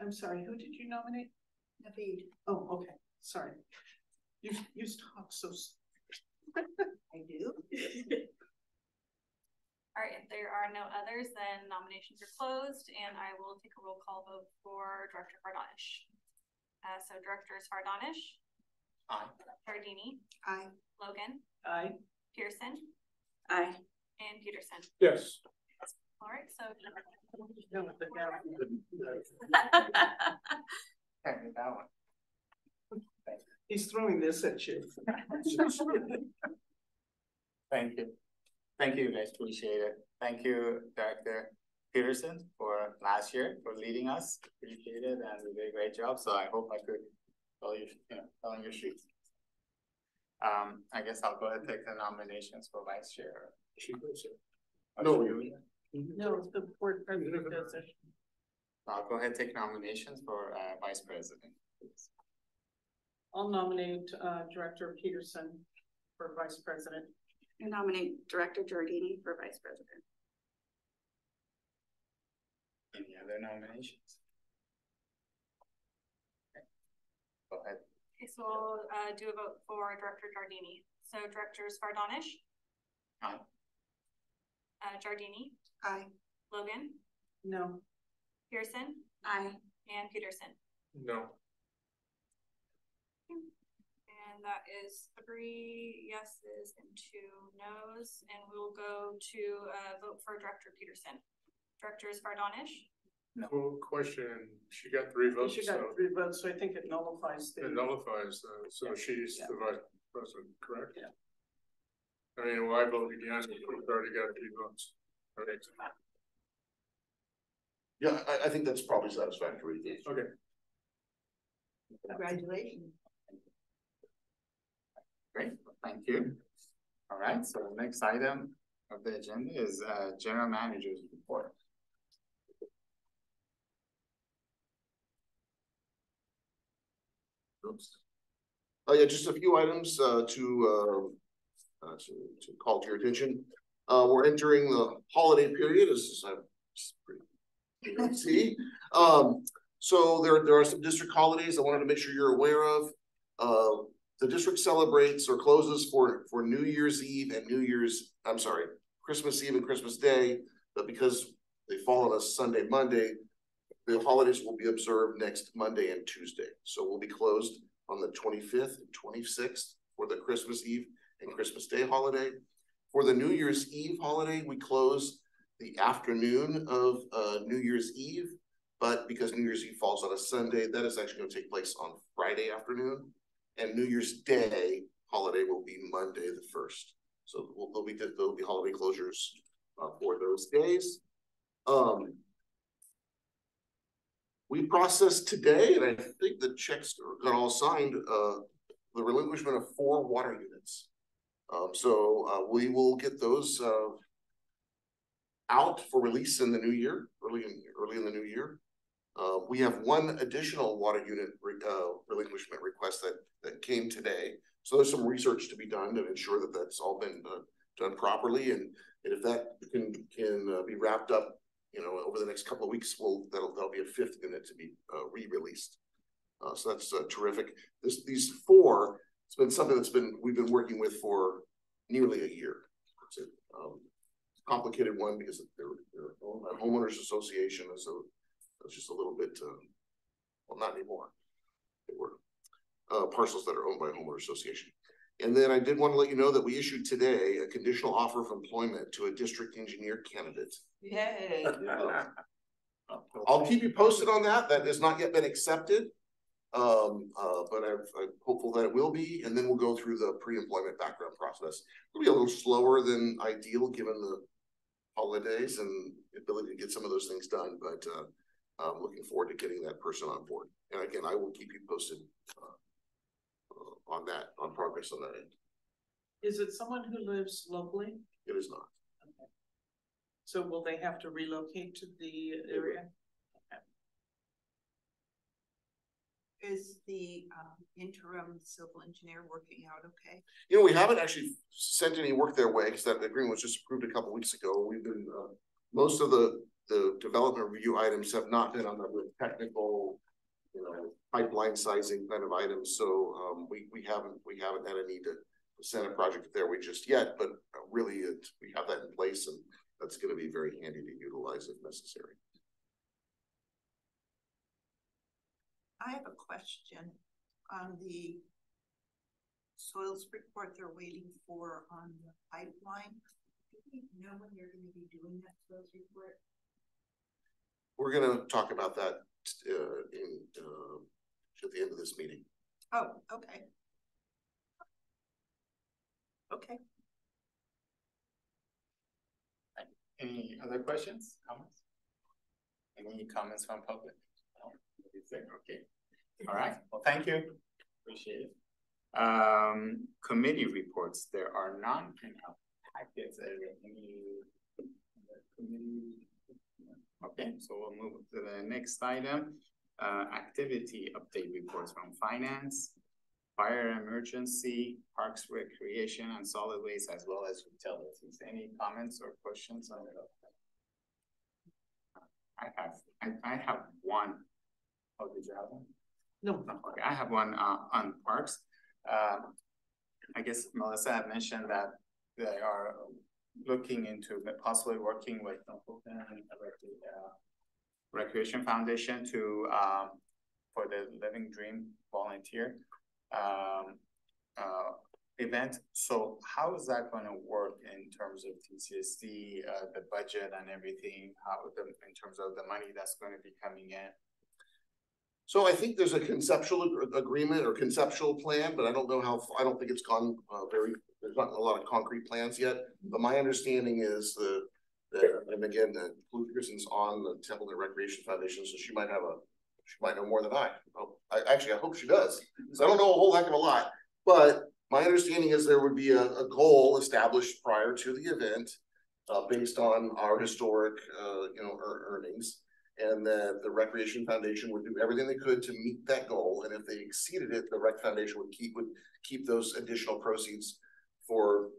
S1: I'm sorry, who did you nominate?
S7: Naveed.
S1: Oh, okay, sorry. You talk so.
S7: I do.
S3: All right, if there are no others, then nominations are closed, and I will take a roll call vote for Director Bardonish. So Directors Bardonish.
S9: Aye.
S3: Giardini.
S7: Aye.
S3: Logan.
S1: Aye.
S3: Pearson.
S10: Aye.
S3: And Peterson.
S2: Yes.
S3: All right, so.
S9: That one.
S1: He's throwing this at you.
S9: Thank you. Thank you, guys. Appreciate it. Thank you, Director Peterson, for last year for leading us. Appreciate it, and you did a great job. So I hope I could follow your shoes. I guess I'll go ahead and take the nominations for vice chair.
S5: No,
S1: No, the board president does it.
S9: I'll go ahead and take nominations for vice president.
S1: I'll nominate Director Peterson for vice president.
S10: I nominate Director Giardini for vice president.
S9: Any other nominations? Okay. Go ahead.
S3: Okay, so we'll do a vote for Director Giardini. So Directors Bardonish.
S9: Aye.
S3: Giardini.
S7: Aye.
S3: Logan.
S1: No.
S3: Pearson.
S10: Aye.
S3: And Peterson.
S2: No.
S3: And that is 3 yeses and 2 noes. And we'll go to vote for Director Peterson. Directors Bardonish.
S2: No. Cool question. She got 3 votes.
S1: She got 3 votes, so I think it nullifies the.
S2: It nullifies, so she's the vice president, correct?
S1: Yeah.
S2: I mean, why vote against? We've already got 3 votes. Okay.
S5: Yeah, I think that's probably satisfactory.
S2: Okay.
S7: Congratulations.
S9: Great, thank you. All right, so the next item of the agenda is general manager's report.
S5: Oops. Yeah, just a few items to call to your attention. We're entering the holiday period, as I'm pretty see. So there are some district holidays I wanted to make sure you're aware of. The district celebrates or closes for New Year's Eve and Christmas Eve and Christmas Day, but because they fall on a Sunday, Monday, the holidays will be observed next Monday and Tuesday. So we'll be closed on the 25th and 26th for the Christmas Eve and Christmas Day holiday. For the New Year's Eve holiday, we close the afternoon of New Year's Eve, but because New Year's Eve falls on a Sunday, that is actually going to take place on Friday afternoon, and New Year's Day holiday will be Monday the 1st. So there'll be holiday closures for those days. We processed today, and I think the checks got all signed, the relinquishment of 4 water units. So we will get those out for release in the new year, early in the new year. We have 1 additional water unit relinquishment request that came today. So there's some research to be done to ensure that that's all been done properly, and if that can be wrapped up, over the next couple of weeks, that'll be a 5th unit to be re-released. So that's terrific. These 4, it's been something we've been working with for nearly a year. It's a complicated one because they're owned by homeowners association, and so it's just a little bit. Well, not anymore. They were parcels that are owned by a homeowner association. And then I did want to let you know that we issued today a conditional offer of employment to a district engineer candidate.
S7: Yay.
S5: I'll keep you posted on that. That has not yet been accepted, but I'm hopeful that it will be. And then we'll go through the pre-employment background process. It'll be a little slower than ideal given the holidays and the ability to get some of those things done, but I'm looking forward to getting that person on board. And again, I will keep you posted on progress on that end.
S1: Is it someone who lives locally?
S5: It is not.
S1: Okay. So will they have to relocate to the area? Okay.
S7: Is the interim civil engineer working out okay?
S5: We haven't actually sent any work their way because that agreement was just approved a couple weeks ago. We've been most of the development review items have not been on the technical, pipeline sizing kind of items. So we haven't had a need to send a project there just yet, but really we have that in place, and that's going to be very handy to utilize if necessary.
S7: I have a question on the soils report they're waiting for on the pipeline. Do we know when you're going to be doing that soils report?
S5: We're going to talk about that at the end of this meeting.
S7: Oh, okay. Okay.
S9: Any other questions, comments? Any comments from public? Okay. All right. Well, thank you. Appreciate it. Committee reports. There are none in our packets. Any committee? Okay, so we'll move to the next item. Activity update reports from finance, fire emergency, parks, recreation, and solid waste, as well as utilities. Any comments or questions on it? I have one. Oh, did you have one?
S1: No.
S9: Okay, I have one on parks. I guess Melissa had mentioned that they are looking into possibly working with Recreation Foundation to for the Living Dream volunteer event. So how is that going to work in terms of TCSD, the budget and everything? In terms of the money that's going to be coming in?
S5: So I think there's a conceptual agreement or conceptual plan, but I don't know I don't think it's gone there's not a lot of concrete plans yet. But my understanding is and again, Blue Pearson's on the Templeton Recreation Foundation, so she might know more than I hope she does, because I don't know a whole heck of a lot. But my understanding is there would be a goal established prior to the event based on our historic earnings. and that the Recreation Foundation would do everything they could to meet that goal. And if they exceeded it, the Rec Foundation would keep those additional proceeds for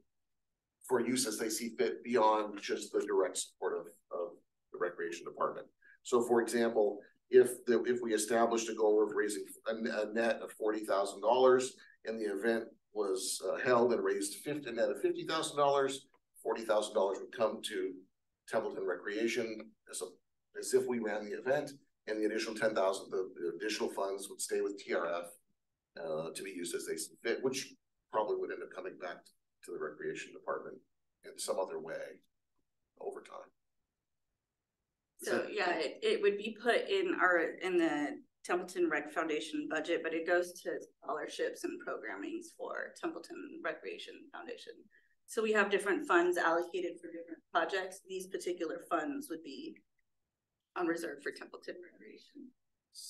S5: use as they see fit beyond just the direct support of the Recreation Department. So, for example, if we established a goal of raising a net of $40,000 and the event was held and raised a net of $50,000, $40,000 would come to Templeton Recreation as if we ran the event, and the additional $10,000, the additional funds would stay with TRF to be used as they see fit, which probably would end up coming back to the Recreation Department in some other way over time.
S10: So yeah, it would be put in the Templeton Rec Foundation budget, but it goes to scholarships and programmings for Templeton Recreation Foundation. So we have different funds allocated for different projects. These particular funds would be on reserve for Templeton Recreation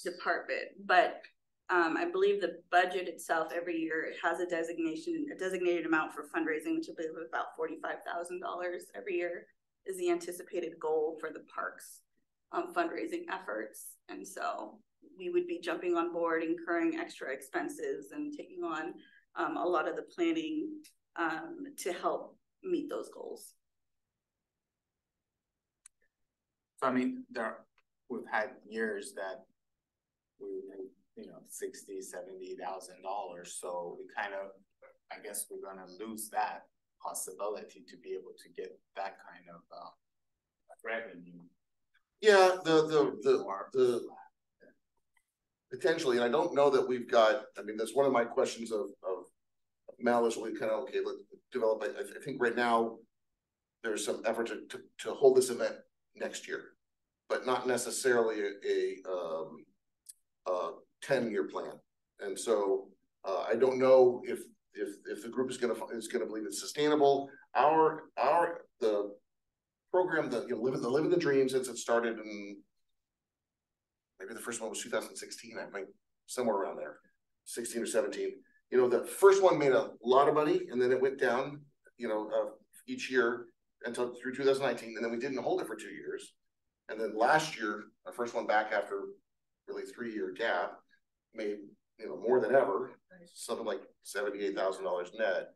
S10: Department. But I believe the budget itself every year it has a designated amount for fundraising, which I believe is about $45,000 every year is the anticipated goal for the parks fundraising efforts. And so we would be jumping on board, incurring extra expenses and taking on a lot of the planning to help meet those goals.
S9: So I mean, we've had years that we made, $60,000-$70,000. So we kind of, I guess we're gonna lose that possibility to be able to get that kind of revenue.
S5: Yeah, the potentially, and I don't know that we've got. I mean, that's one of my questions of Mel is really kind of okay. Let's develop. I think right now there's some effort to hold this event next year, but not necessarily a 10-year plan. And so I don't know if the group is gonna believe it's sustainable. The program, the Living the Dream, since it started in maybe the first one was 2016, I think, somewhere around there, 16 or 17. The first one made a lot of money, and then it went down, each year until through 2019, and then we didn't hold it for 2 years. And then last year, our first one back after really 3-year gap, made more than ever, something like $78,000 net.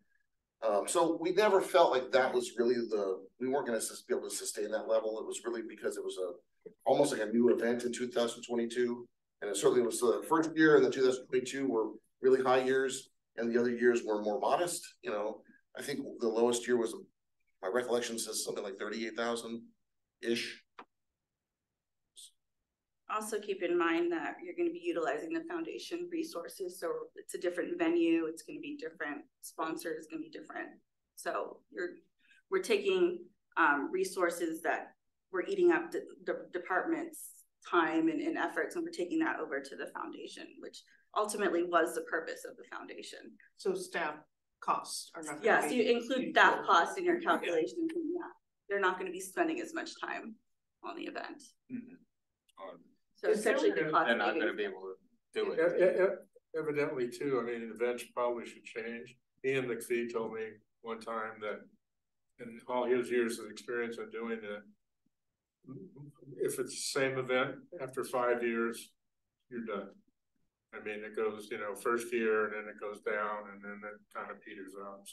S5: So we never felt like that was really we weren't going to be able to sustain that level. It was really because it was almost like a new event in 2022, and it certainly was the first year, and the 2022 were really high years, and the other years were more modest. I think the lowest year was, my recollection says something like 38,000 ish.
S10: Also keep in mind that you're going to be utilizing the foundation resources. So it's a different venue. It's going to be different. Sponsors going to be different. So we're taking resources that we're eating up the department's time and efforts, and we're taking that over to the foundation, which ultimately was the purpose of the foundation.
S1: So staff costs are not.
S10: Yeah, so you include staff costs in your calculations. And yeah, they're not going to be spending as much time on the event.
S9: Mm-hmm.
S10: So essentially, they're
S9: not going to be able to do it.
S2: Evidently, too. I mean, events probably should change. Ian McPhee told me one time that in all his years of experience in doing it, if it's the same event after 5 years, you're done. I mean, it goes, first year, and then it goes down, and then it kind of peters out.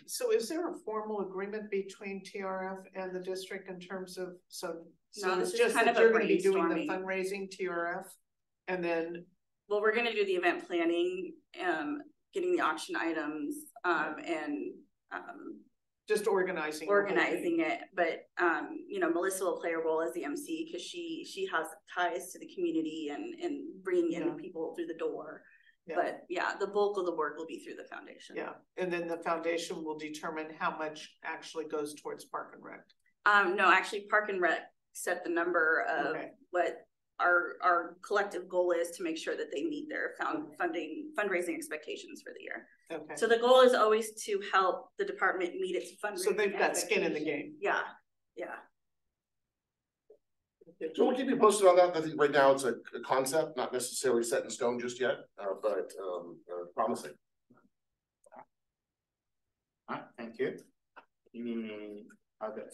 S1: So is there a formal agreement between TRF and the district in terms of,
S10: no,
S1: it's just that you're going to be doing the fundraising, TRF, and then?
S10: Well, we're going to do the event planning, getting the auction items, and
S1: just organizing
S10: it. But Melissa will play a role as the MC because she has ties to the community and bringing in people through the door. Yeah. But yeah, the bulk of the work will be through the foundation.
S1: Yeah, and then the foundation will determine how much actually goes towards Park and Rec.
S10: No, actually, Park and Rec set the number of what our collective goal is to make sure that they meet their fundraising expectations for the year. Okay. So the goal is always to help the department meet its fundraising.
S1: So they've got skin in the game.
S10: Yeah, yeah.
S5: So we'll keep you posted on that. I think right now it's a concept, not necessarily set in stone just yet, but promising.
S9: All right, thank you. Any other?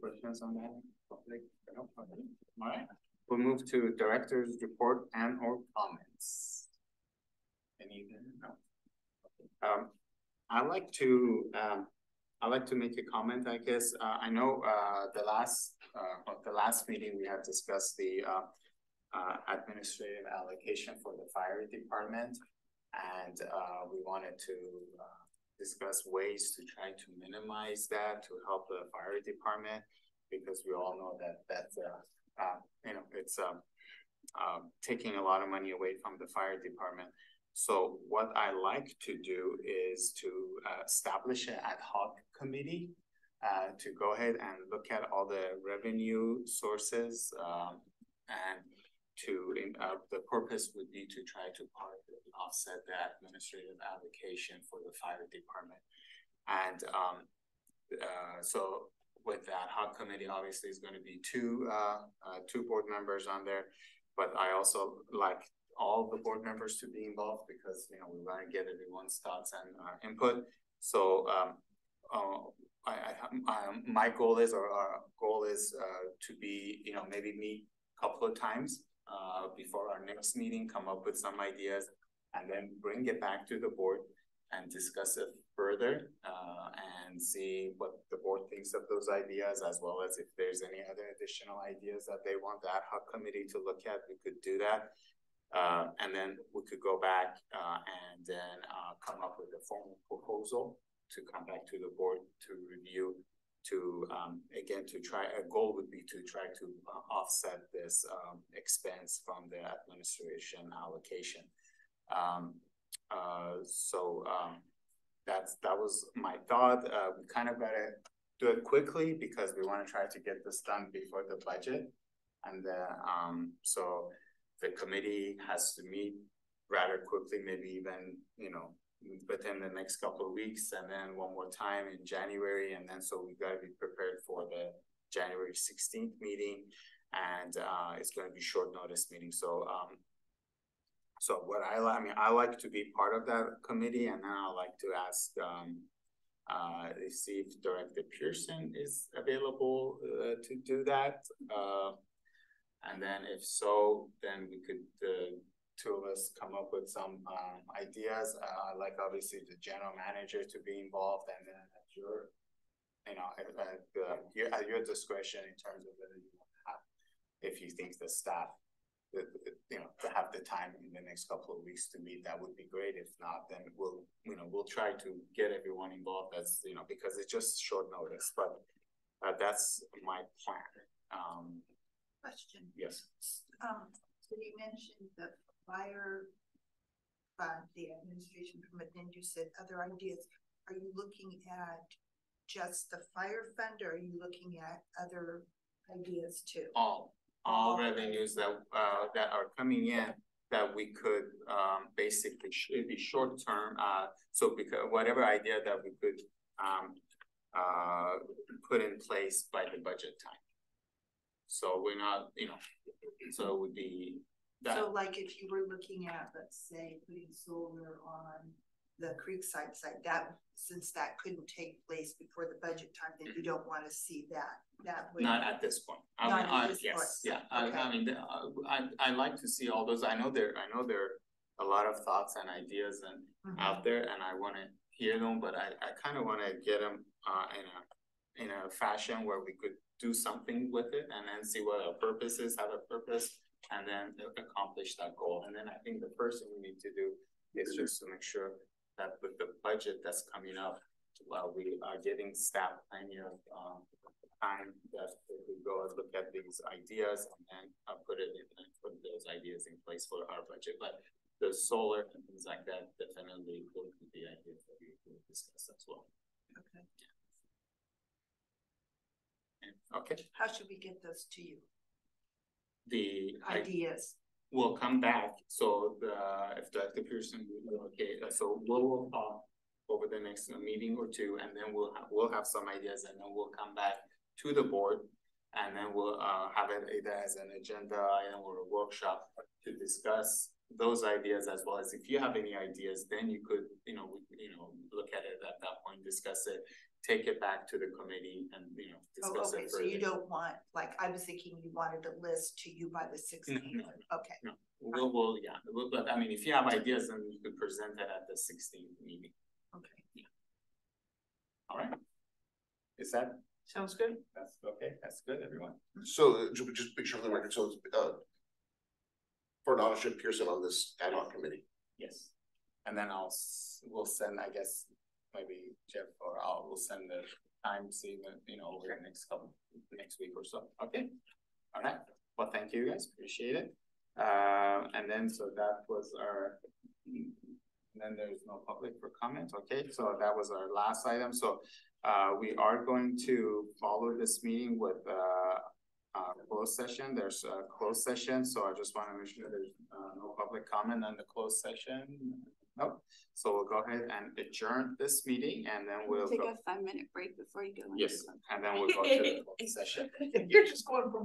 S9: Questions on that? Public? No? Okay. All right. We'll move to director's report and or comments. Anything? No. I'd like to make a comment, I guess. I know the last meeting we had discussed the administrative allocation for the fire department, and we wanted to discuss ways to try to minimize that to help the fire department, because we all know that that's it's taking a lot of money away from the fire department. So what I like to do is to establish an ad hoc committee to go ahead and look at all the revenue sources, and to the purpose would be to try to partly offset the administrative allocation for the fire department. And so with that ad hoc committee, obviously is going to be two board members on there, but I also like all the board members to be involved, because we want to get everyone's thoughts and input. So my goal is, or our goal is, to be maybe meet a couple of times before our next meeting, come up with some ideas, and then bring it back to the board and discuss it further, and see what the board thinks of those ideas, as well as if there's any other additional ideas that they want the ad hoc committee to look at, we could do that. And then we could go back and then come up with a formal proposal to come back to the board to review, to again, to try, a goal would be to try to offset this expense from the administration allocation. That was my thought. We kind of gotta do it quickly because we want to try to get this done before the budget. And so the committee has to meet rather quickly, maybe even, within the next couple of weeks, and then one more time in January. And then, so we've got to be prepared for the January 16th meeting, and it's going to be short notice meeting. So, so what I like to be part of that committee, and then I like to ask, see if Director Pearson is available to do that. And then if so, then we could, two of us, come up with some ideas. Like obviously the general manager to be involved, and then at your, at your discretion in terms of whether you want to have, if you think the staff, to have the time in the next couple of weeks to meet, that would be great. If not, then we'll try to get everyone involved, as because it's just short notice. But that's my plan.
S7: Question.
S9: Yes.
S7: So you mentioned the fire fund, the administration fund, but then you said other ideas. Are you looking at just the fire fund, or are you looking at other ideas too?
S9: All revenues that are coming in that we could basically should be short term. So because whatever idea that we could put in place by the budget time. So we're not, so it would be that.
S7: So like if you were looking at, let's say, putting solar on the Creekside site, that, since that couldn't take place before the budget time, then you don't want to see that would
S9: not at this point. Yes, yeah. Okay. I like to see all those. I know there are a lot of thoughts and ideas and out there, and I want to hear them, but I kind of want to get them in a fashion where we could do something with it, and then see what our purpose is, have a purpose, and then accomplish that goal. And then I think the first thing we need to do is just to make sure that with the budget that's coming up, we are giving staff plenty of time that we go and look at these ideas, and then put those ideas in place for our budget. But the solar and things like that definitely will be ideas that we will discuss as well.
S7: Okay.
S9: Okay.
S7: How should we get those to you?
S9: The
S7: ideas.
S9: We'll come back. So if Dr. Pearson will, okay, so we'll talk over the next meeting or two, and then we'll have some ideas, and then we'll come back to the board, and then we'll have it either as an agenda item or a workshop to discuss those ideas, as well as if you have any ideas, then you could, look at it at that point, discuss it, take it back to the committee and, discuss it
S7: okay,
S9: further.
S7: so you don't want, like, I was thinking you wanted a list to you by the 16th. Okay.
S9: No, we'll, but I mean, if you have ideas, then you could present it at the 16th meeting.
S7: Okay.
S9: Yeah. All right. Is that?
S1: Sounds good.
S9: That's okay. That's good, everyone.
S5: So just picture for the record, so it's for Donaldson Pearson on this ad hoc committee.
S9: Yes. And then we'll send, I guess, maybe Jeff or we'll send the time statement, over the next week or so. Okay. All right. Well, thank you guys. Appreciate it. And then, so that was then there's no public for comment. Okay. So that was our last item. So, we are going to follow this meeting with, closed session. There's a closed session. So I just want to make sure there's no public comment on the closed session. Nope. So we'll go ahead and adjourn this meeting and then we'll
S10: take a 5-minute break before you go.
S9: Yes. And then we'll go to the closed session.
S1: You're just going from